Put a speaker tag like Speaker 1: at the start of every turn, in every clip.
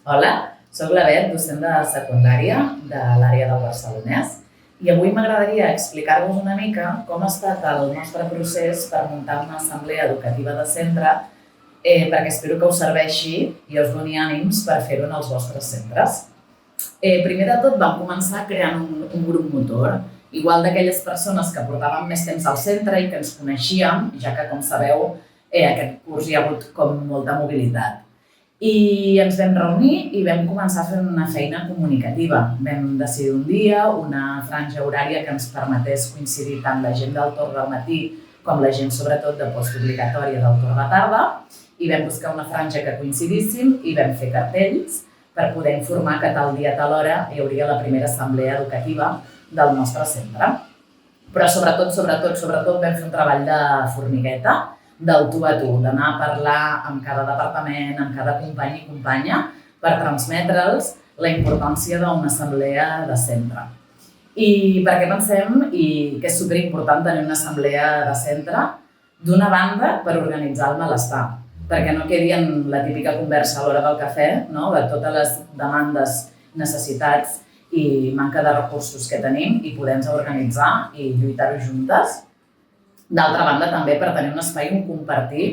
Speaker 1: Hola, soc la Bet, docent de secundària de l'àrea del Barcelonès, i avui m'agradaria explicar-vos una mica com ha estat el nostre procés per muntar una assemblea educativa de centre, perquè espero que us serveixi i us doni ànims per fer-ho en els vostres centres. Primer de tot vam començar creant un grup motor, igual d'aquelles persones que portaven més temps al centre i que ens coneixíem, ja que, com sabeu, aquest curs hi ha hagut com molta mobilitat. I ens vam reunir i vam començar a fer una feina comunicativa. Vam decidir un dia, una franja horària que ens permetés coincidir tant la gent del torn del matí com la gent, sobretot, de postobligatòria del torn de tarda, i vam buscar una franja que coincidíssim i vam fer cartells per poder informar que tal dia, tal hora, hi hauria la primera assemblea educativa del nostre centre. Però sobretot vam fer un treball de formigueta, del tu a tu, d'anar a parlar amb cada departament, amb cada company i companya, per transmetre'ls la importància d'una assemblea de centre. I per què pensem que és superimportant tenir una assemblea de centre? D'una banda, per organitzar el malestar, perquè no quedi en la típica conversa a l'hora del cafè, no? De totes les demandes, necessitats i manca de recursos que tenim i podem organitzar i lluitar-ho juntes. D'altra banda, també per tenir un espai on compartir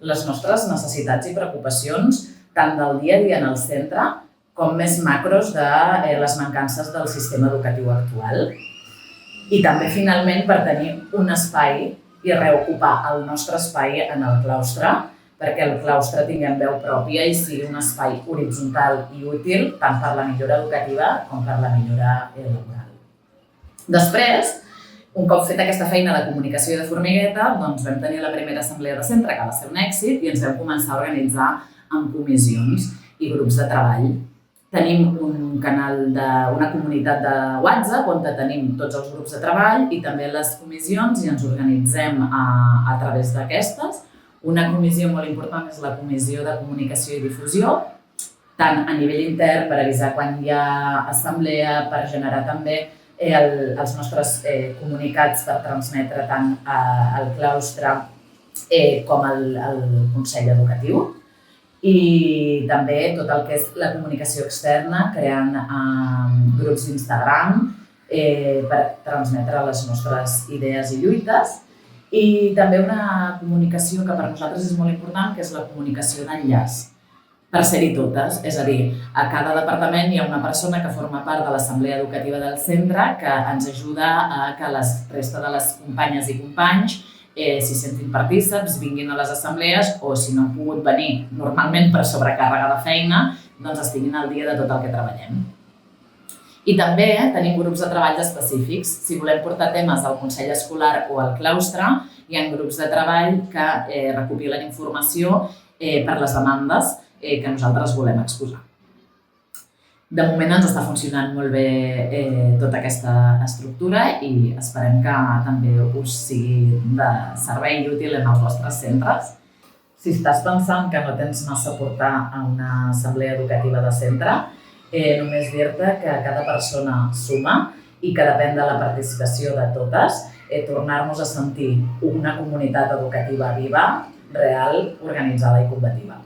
Speaker 1: les nostres necessitats i preocupacions tant del dia a dia en el centre com més macros de les mancances del sistema educatiu actual. I també, finalment, per tenir un espai i reocupar el nostre espai en el claustre, perquè el claustre tinguem veu pròpia i sigui un espai horitzontal i útil tant per la millora educativa com per la millora laboral. Després, un cop feta aquesta feina de comunicació i de formigueta, doncs vam tenir la primera assemblea de centre, que va ser un èxit, i ens vam començar a organitzar en comissions i grups de treball. Tenim un canal una comunitat de WhatsApp on tenim tots els grups de treball i també les comissions i ens organitzem a través d'aquestes. Una comissió molt important és la comissió de comunicació i difusió, tant a nivell intern per avisar quan hi ha assemblea, per generar també els nostres comunicats per transmetre tant al claustre com al Consell Educatiu, i també tot el que és la comunicació externa, creant grups d'Instagram per transmetre les nostres idees i lluites, i també una comunicació que per nosaltres és molt important, que és la comunicació d'enllaç, per ser-hi totes. És a dir, a cada departament hi ha una persona que forma part de l'assemblea educativa del centre que ens ajuda a que la resta de les companyes i companys s'hi sentin partíceps, vinguin a les assemblees o, si no han pogut venir normalment per sobrecàrrega de feina, doncs estiguin al dia de tot el que treballem. I també tenim grups de treball específics. Si volem portar temes al Consell Escolar o al claustre, hi ha grups de treball que recopilen informació per les demandes que nosaltres volem exposar. De moment ens està funcionant molt bé tota aquesta estructura i esperem que també us sigui de servei i útil en els vostres centres. Si estàs pensant que no tens massa a portar a una assemblea educativa de centre, només dir-te que cada persona suma i que depèn de la participació de totes, tornar-nos a sentir una comunitat educativa viva, real, organitzada i combativa.